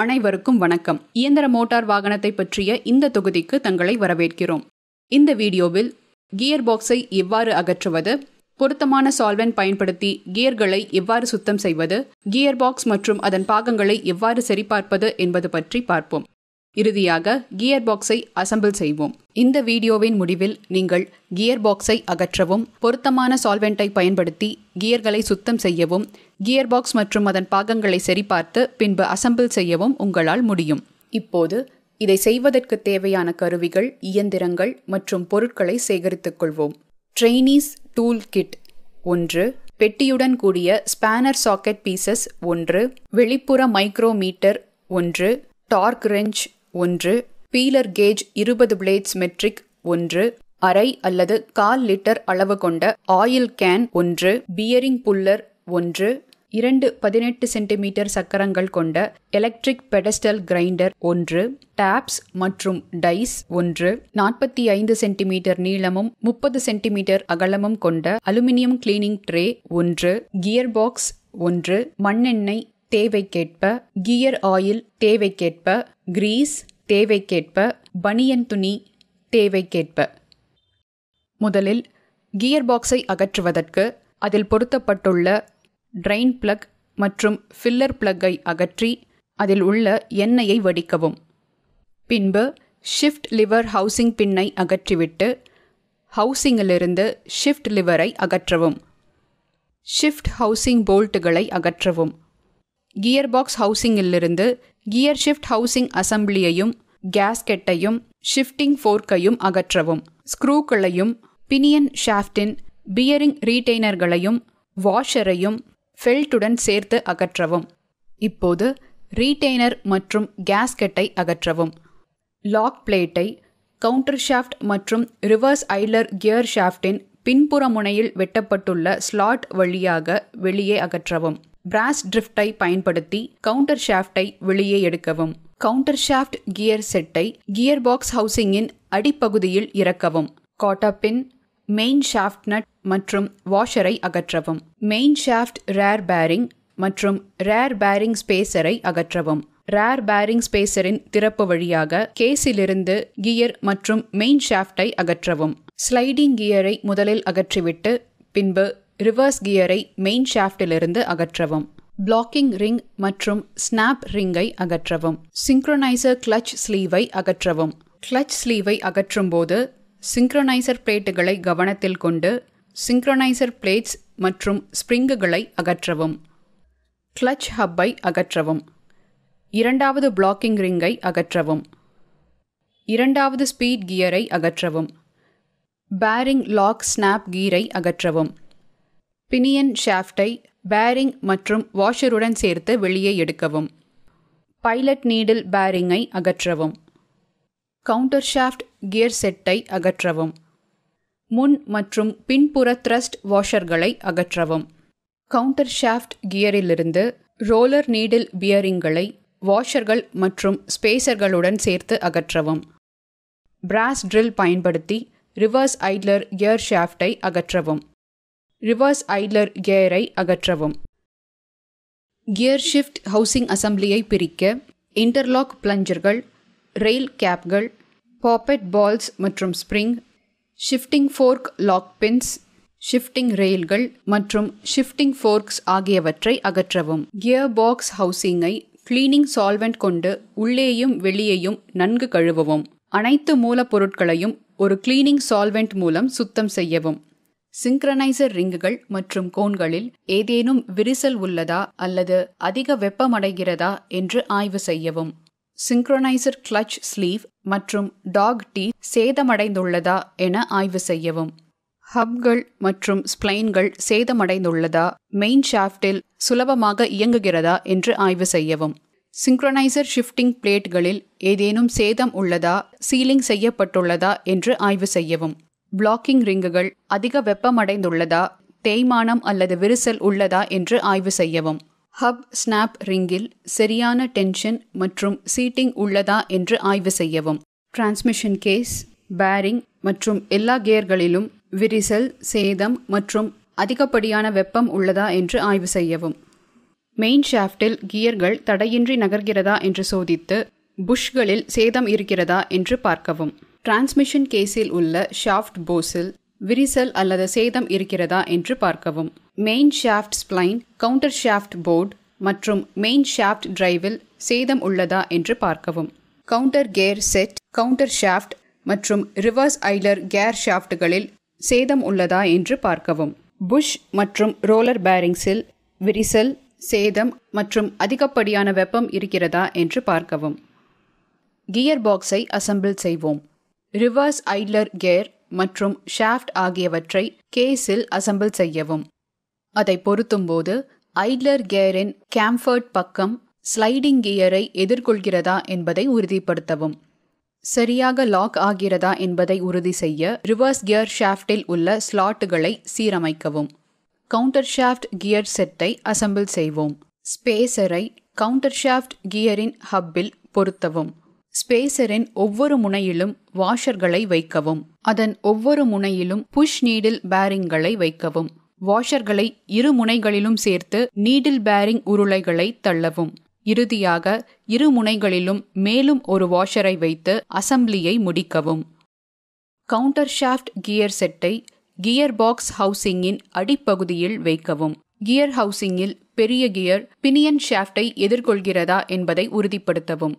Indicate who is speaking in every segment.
Speaker 1: அனைவருக்கும் வணக்கம். இயந்திர மோட்டார் வாகனத்தை பற்றிய இந்த தொகுதிக்கு தங்களை வரவேற்கிறோம். இந்த வீடியோவில் கியர் பாக்ஸை எவ்வாறு அகற்றுவது, பொருத்தமான சால்வெண்ட் பயன்படுத்தி கியர்களை எவ்வாறு சுத்தம் செய்வது, கியர் பாக்ஸ் மற்றும் அதன் பாகங்களை எவ்வாறு சரிபார்ப்பது என்பது பற்றி பார்ப்போம். இறுதியாக கியர் பாக்ஸை அசெம்பிள் செய்வோம். இந்த வீடியோவின் முடிவில் நீங்கள் கியர் பாக்ஸை அகற்றவும், பொருத்தமான சால்வெண்டை பயன்படுத்தி கியர்களை சுத்தம் செய்யவும், கியர் பாக்ஸ் மற்றும் அதன் பாகங்களை சரிபார்த்து பின்பு அசெம்பிள் செய்யவும் உங்களால் முடியும். இப்போது இதை செய்வதற்கு தேவையான கருவிகள், இயந்திரங்கள் மற்றும் பொருட்களை சேகரித்துக் கொள்வோம். ட்ரெய்னீஸ் டூல் கிட் 1, பெட்டியுடன் கூடிய ஸ்பேனர் சாக்கெட் பீசஸ் 1, வெளிப்புற micrometer 1, torque wrench 1, feeler gauge 20 blades metric 1, அரை அல்லது 1/4 லிட்டர் அளவு கொண்ட oil can 1, bearing puller 1, 2 18 centimetre சக்கரங்கள் கொண்ட எலக்ட்ரிக் பெடஸ்டல் கிரைண்டர் 1, டேப்ஸ் மற்றும் டைஸ் 1, 45 சென்டிமீட்டர் நீளமும் 30 சென்டிமீட்டர் அகலமும் கொண்ட aluminium cleaning tray 1, gear box 1, மண்ணெண்ணெய் தேவைக்கேற்ப, கியர் ஆயில் தேவைக்கேற்ப, கிரீஸ் தேவைக்கேற்ப, பனியன் துணி தேவைக்கேற்ப. முதலில் கியர் பாக்ஸை அகற்றுவதற்கு அதில் பொருத்தப்பட்டுள்ள ட்ரெயின் பிளக் மற்றும் ஃபில்லர் பிளக்கை அகற்றி அதில் உள்ள எண்ணெயை வடிக்கவும். பின்பு ஷிஃப்ட் லிவர் ஹவுசிங் பின்னை அகற்றிவிட்டு ஹவுசிங்கிலிருந்து ஷிஃப்ட் லிவரை அகற்றவும். ஷிஃப்ட் ஹவுசிங் போல்ட்டுகளை அகற்றவும். கியர் பாக்ஸ் ஹவுசிங்கிலிருந்து கியர் ஷிஃப்ட் ஹவுசிங் அசம்பிளியையும் கேஸ்கெட்டையும் ஷிஃப்டிங் ஃபோர்க்கையும் அகற்றவும். ஸ்க்ரூக்களையும் பினியன் ஷாஃப்டின் பியரிங் ரீடெய்னர்களையும் வாஷரையும் ஃபெல்ட்டுடன் சேர்த்து அகற்றவும். இப்போது ரீடெய்னர் மற்றும் கேஸ்கெட்டை அகற்றவும். லாக் பிளேட்டை கவுண்டர் ஷாஃப்ட் மற்றும் ரிவர்ஸ் ஐலர் கியர் ஷாஃப்டின் பின்புற முனையில் வெட்டப்பட்டுள்ள ஸ்லாட் வழியாக வெளியே அகற்றவும். பிராஸ் ட்ரிஃப்டை பயன்படுத்தி கவுண்டர் ஷாஃப்டை வெளியே எடுக்கவும். கவுண்டர் ஷாஃப்ட் கியர் செட்டை கியர் பாக்ஸ் ஹவுசிங்கின் அடிப்பகுதியில் இறக்கவும். காட்டாபின், மெயின் ஷாஃப்ட் நட் மற்றும் வாஷரை அகற்றவும். மெயின் ஷாஃப்ட் ரேர் பேரிங் மற்றும் ரேர் பேரிங் ஸ்பேசரை அகற்றவும். ரேர் பேரிங் ஸ்பேசரின் திறப்பு வழியாக கேஸிலிருந்து கியர் மற்றும் மெயின் ஷாஃப்டை அகற்றவும். ஸ்லைடிங் கியரை முதலில் அகற்றிவிட்டு பின்பு ரிவர்ஸ் கியரை மெயின் ஷாஃப்டிலிருந்து அகற்றவும். பிளாக்கிங் ரிங் மற்றும் ஸ்னாப் ரிங்கை அகற்றவும். சிங்க்ரோனைசர் கிளட்ச் ஸ்லீவை அகற்றவும். கிளட்ச் ஸ்லீவை அகற்றும் போது சிங்க்ரோனைசர் பிளேட்டுகளை கவனத்தில் கொண்டு சிங்க்ரோனைசர் பிளேட்ஸ் மற்றும் ஸ்ப்ரிங்குகளை அகற்றவும். கிளட்ச் ஹப்பை அகற்றவும். இரண்டாவது பிளாக்கிங் ரிங்கை அகற்றவும். இரண்டாவது ஸ்பீட் கியரை அகற்றவும். பேரிங் லாக் ஸ்னாப் கீரை அகற்றவும். பினியன் ஷாஃப்டை பேரிங் மற்றும் வாஷருடன் சேர்த்து வெளியே எடுக்கவும். பைலட் நீடில் பேரிங்கை அகற்றவும். கவுண்டர் ஷாஃப்ட் கியர் செட்டை அகற்றவும். முன் மற்றும் பின்புற த்ரஸ்ட் வாஷர்களை அகற்றவும். கவுண்டர் ஷாஃப்ட் கியரிலிருந்து ரோலர் நீடில் பியரிங்களை வாஷர்கள் மற்றும் ஸ்பேசர்களுடன் சேர்த்து அகற்றவும். பிராஸ் ட்ரில் பயன்படுத்தி ரிவர்ஸ் ஐட்லர் கியர் ஷாஃப்டை அகற்றவும். ரிவர்ஸ் ஐட்லர் கியரை அகற்றவும். கியர் ஷிஃப்ட் ஹவுசிங் அசம்பிளியை பிரிக்க இன்டர்லாக் பிளஞ்சர்கள், ரெயில் கேப்கள், பாப்பெட் பால்ஸ் மற்றும் spring, shifting fork lock pins, shifting ரெயில்கள் மற்றும் ஷிஃப்டிங் ஃபோர்க்ஸ் ஆகியவற்றை அகற்றவும். கியர் பாக்ஸ் ஹவுசிங்கை கிளீனிங் சால்வெண்ட் கொண்டு உள்ளேயும் வெளியேயும் நன்கு கழுவவும். அனைத்து மூலப்பொருட்களையும் ஒரு கிளீனிங் சால்வெண்ட் மூலம் சுத்தம் செய்யவும். சிங்க்ரனைசர் ரிங்குகள் மற்றும் கோன்களில் ஏதேனும் விரிசல் உள்ளதா அல்லது அதிக வெப்பமடைகிறதா என்று ஆய்வு செய்யவும். சிங்க்ரனைசர் கிளட்ச் ஸ்லீவ் மற்றும் டாக் டீத் சேதமடைந்துள்ளதா என ஆய்வு செய்யவும். ஹப்கள் மற்றும் ஸ்ப்ளைன்கள் சேதமடைந்துள்ளதா, மெயின் ஷாஃப்டில் சுலபமாக இயங்குகிறதா என்று ஆய்வு செய்யவும். சிங்க்ரனைசர் ஷிஃப்டிங் பிளேட்களில் ஏதேனும் சேதம் உள்ளதா, சீலிங் செய்யப்பட்டுள்ளதா என்று ஆய்வு செய்யவும். பிளாக்கிங் ரிங்குகள் அதிக வெப்பமடைந்துள்ளதா, தேய்மானம் அல்லது விரிசல் உள்ளதா என்று ஆய்வு செய்யவும். ஹப் ஸ்னாப் ரிங்கில் சரியான டென்ஷன் மற்றும் சீட்டிங் உள்ளதா என்று ஆய்வு செய்யவும். டிரான்ஸ்மிஷன் கேஸ், பேரிங் மற்றும் எல்லா கியர்களிலும் விரிசல், சேதம் மற்றும் அதிகப்படியான வெப்பம் உள்ளதா என்று ஆய்வு செய்யவும். மெயின் ஷாஃப்டில் கியர்கள் தடையின்றி நகர்கிறதா என்று சோதித்து புஷ்களில் சேதம் இருக்கிறதா என்று பார்க்கவும். டிரான்ஸ்மிஷன் கேஸில் உள்ள ஷாஃப்ட் போஸில் விரிசல் அல்லது சேதம் இருக்கிறதா என்று பார்க்கவும். Main shaft spline, counter shaft board மற்றும் மெயின் ஷாஃப்ட் டிரைவில் சேதம் உள்ளதா என்று பார்க்கவும். Counter gear set, counter shaft மற்றும் ரிவர்ஸ் ஐலர் கியர் ஷாஃப்ட்களில் சேதம் உள்ளதா என்று பார்க்கவும். புஷ் மற்றும் ரோலர் பேரிங்ஸில் விரிசல், சேதம் மற்றும் அதிகப்படியான வெப்பம் இருக்கிறதா என்று பார்க்கவும். கியர் பாக்ஸை அசெம்பிள் செய்வோம். ரிவர்ஸ் ஐலர் கியர் மற்றும் ஷாஃப்ட் ஆகியவற்றை கேஸில் அசெம்பிள் செய்யவும். அதை பொருத்தும்போது ஐலர் கியரின் கேம்ஃபர்ட் பக்கம் ஸ்லைடிங் கியரை எதிர்கொள்கிறதா என்பதை உறுதிப்படுத்தவும். சரியாக லாக் ஆகிறதா என்பதை உறுதி செய்ய ரிவர்ஸ் கியர் ஷாஃப்டில் உள்ள ஸ்லாட்டுகளை சீரமைக்கவும். கவுண்டர் ஷாஃப்ட் கியர் செட்டை அசெம்பிள் செய்வோம். ஸ்பேசரை கவுண்டர் ஷாஃப்ட் கியரின் ஹப்பில் பொருத்தவும். ஸ்பேசரின் ஒவ்வொரு முனையிலும் வாஷர்களை வைக்கவும். அதன் ஒவ்வொரு முனையிலும் புஷ் நீடில் பேரிங்களை வைக்கவும். வாஷர்களை இரு முனைகளிலும் சேர்த்து நீடில் பேரிங் உருளைகளை தள்ளவும். இறுதியாக இரு முனைகளிலும் மேலும் ஒரு வாஷரை வைத்து அசெம்பிளியை முடிக்கவும். கவுண்டர் ஷாஃப்ட் கியர் செட்டை கியர் பாக்ஸ் ஹவுசிங்கின் அடிப்பகுதியில் வைக்கவும். கியர் ஹவுசிங்கில் பெரிய கியர் பினியன் ஷாஃப்டை எதிர்கொள்கிறதா என்பதை உறுதிப்படுத்தவும்.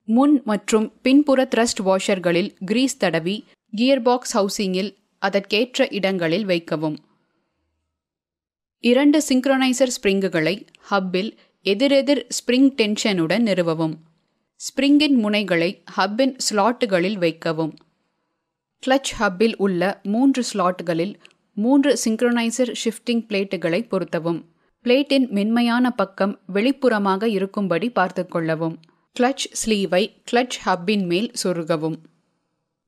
Speaker 1: முன் மற்றும் பின்புற த்ரஸ்ட் வாஷர்களில் கிரீஸ் தடவி கியர் பாக்ஸ் ஹவுசிங்கில் அதற்கேற்ற இடங்களில் வைக்கவும். 2 சிங்க்ரோனைசர் ஸ்ப்ரிங்குகளை ஹப்பில் எதிரெதிர் ஸ்ப்ரிங் டென்ஷனுடன் நிறுவவும். ஸ்ப்ரிங்கின் முனைகளை ஹப்பின் ஸ்லாட்டுகளில் வைக்கவும். கிளட்ச் ஹப்பில் உள்ள 3 ஸ்லாட்டுகளில் 3 சிங்க்ரோனைசர் ஷிஃப்டிங் பிளேட்டுகளை பொருத்தவும். பிளேட்டின் மென்மையான பக்கம் வெளிப்புறமாக இருக்கும்படி பார்த்துக்கொள்ளவும். கிளட்ச் ஸ்லீவை கிளட்ச் ஹப்பின் மேல் சொருகவும்.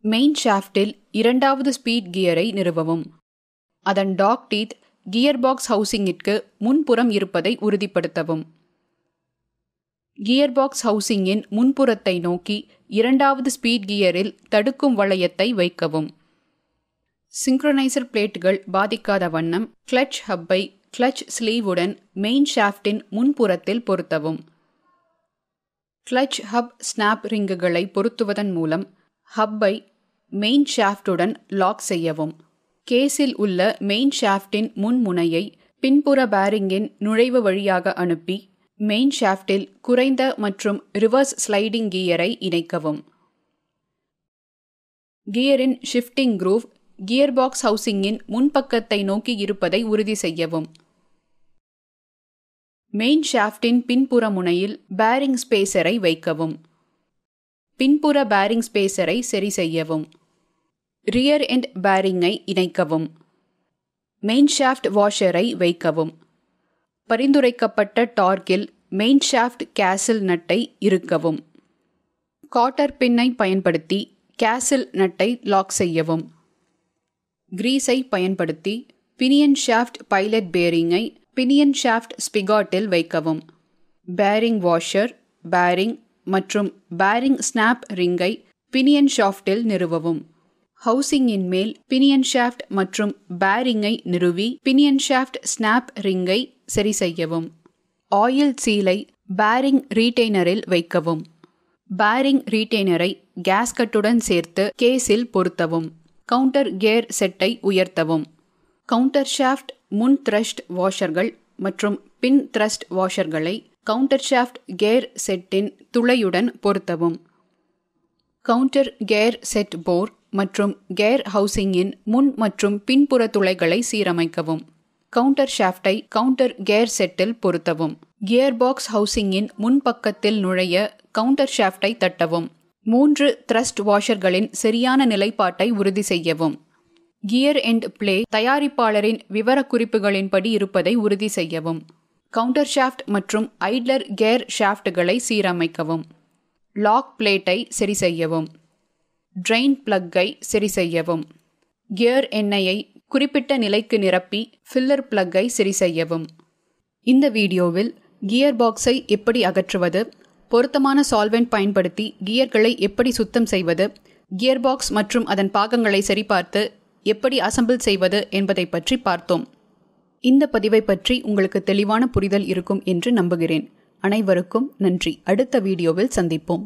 Speaker 1: மெயின் ஷாஃப்டில் 2வது ஸ்பீட் கியரை நிறுவவும். அதன் டாக் டீத் கியர் பாக்ஸ் ஹவுசிங்கிற்கு முன்புறம் இருப்பதை உறுதிப்படுத்தவும். கியர் பாக்ஸ் ஹவுசிங்கின் முன்புறத்தை நோக்கி 2வது ஸ்பீட் கியரில் தடுக்கும் வளையத்தை வைக்கவும். சிங்க்ரோனைசர் பிளேட்டுகள் பாதிக்காத வண்ணம் கிளட்ச் ஹப்பை கிளட்ச் ஸ்லீவுடன் மெயின் ஷாஃப்டின் முன்புறத்தில் பொருத்தவும். கிளட்ச் ஹப் ஸ்னாப் ரிங்குகளை பொருத்துவதன் மூலம் ஹப்பை மெயின் ஷாஃப்டுடன் லாக் செய்யவும். கேஸில் உள்ள மெயின் ஷாஃப்டின் முன்முனையை பின்புற பேரிங்கின் நுழைவு வழியாக அனுப்பி மெயின் ஷாஃப்டில் குறைந்த மற்றும் ரிவர்ஸ் ஸ்லைடிங் கியரை இணைக்கவும். கியரின் ஷிஃப்டிங் குரூவ் கியர் பாக்ஸ் ஹவுசிங்கின் முன்பக்கத்தை நோக்கி இருப்பதை உறுதி செய்யவும். மெயின் ஷாஃப்டின் பின்புற முனையில் பேரிங் ஸ்பேசரை வைக்கவும். பின்புற பேரிங் ஸ்பேசரை சரி செய்யவும். ரியர் எண்ட் பேரிங்கை இணைக்கவும். மெயின் ஷாஃப்ட் வாஷரை வைக்கவும். பரிந்துரைக்கப்பட்ட டார்க்கில் மெயின் ஷாஃப்ட் கேசில் நட்டை இறுக்கவும். காட்டர் பின்னை பயன்படுத்தி கேசில் நட்டை லாக் செய்யவும். கிரீஸை பயன்படுத்தி பினியன் ஷாஃப்ட் பைலட் பேரிங்கை பினியன் ஷாஃப்ட் ஸ்பிகாட்டில் வைக்கவும். பேரிங் வாஷர், பேரிங் மற்றும் பேரிங் ஸ்னாப் ரிங்கை பினியன் ஷாஃப்டில் நிறுவவும். ஹவுசிங்கின் மேல் பினியன் ஷாஃப்ட் மற்றும் பேரிங்கை நிறுவி பினியன் ஷாஃப்ட் ஸ்னாப் ரிங்கை சரி செய்யவும். ஆயில் சீலை பேரிங் ரீடெய்னரில் வைக்கவும். பேரிங் ரீடெய்னரை கேஸ்கட்டுடன் சேர்த்து கேஸில் பொருத்தவும். கவுண்டர் கியர் செட்டை உயர்த்தவும். கவுண்டர் ஷாஃப்ட் முன் த்ரஸ்ட் வாஷர்கள் மற்றும் பின் த்ரஸ்ட் வாஷர்களை கவுண்டர் ஷாஃப்ட் கியர் செட்டின் துளையுடன் பொருத்தவும். கவுண்டர் கியர் செட் போர் மற்றும் கியர் ஹவுசிங்கின் முன் மற்றும் பின்புற துளைகளை சீரமைக்கவும். கவுண்டர் ஷாஃப்டை கவுண்டர் கியர் செட்டில் பொருத்தவும். கியர் பாக்ஸ் ஹவுசிங்கின் முன்பக்கத்தில் நுழைய கவுண்டர் ஷாஃப்டை தட்டவும். 3 த்ரஸ்ட் வாஷர்களின் சரியான நிலைப்பாட்டை உறுதி செய்யவும். கியர் எண்ட் பிளே தயாரிப்பாளரின் விவரக்குறிப்புகளின்படி இருப்பதை உறுதி செய்யவும். கவுண்டர் ஷாஃப்ட் மற்றும் ஐட்லர் கியர் ஷாஃப்ட்களை சீரமைக்கவும். லாக் பிளேட்டை சரி செய்யவும். ட்ரெயின் பிளக்கை சரி செய்யவும். கியர் எண்ணெயை குறிப்பிட்ட நிலைக்கு நிரப்பி ஃபில்லர் பிளக்கை சரி செய்யவும். இந்த வீடியோவில் கியர் பாக்ஸை எப்படி அகற்றுவது, பொருத்தமான சால்வெண்ட் பயன்படுத்தி கியர்களை எப்படி சுத்தம் செய்வது, கியர் பாக்ஸ் மற்றும் அதன் பாகங்களை சரிபார்த்து எப்படி அசெம்பிள் செய்வது என்பதை பற்றி பார்த்தோம். இந்த பதிவை பற்றி உங்களுக்கு தெளிவான புரிதல் இருக்கும் என்று நம்புகிறேன். அனைவருக்கும் நன்றி. அடுத்த வீடியோவில் சந்திப்போம்.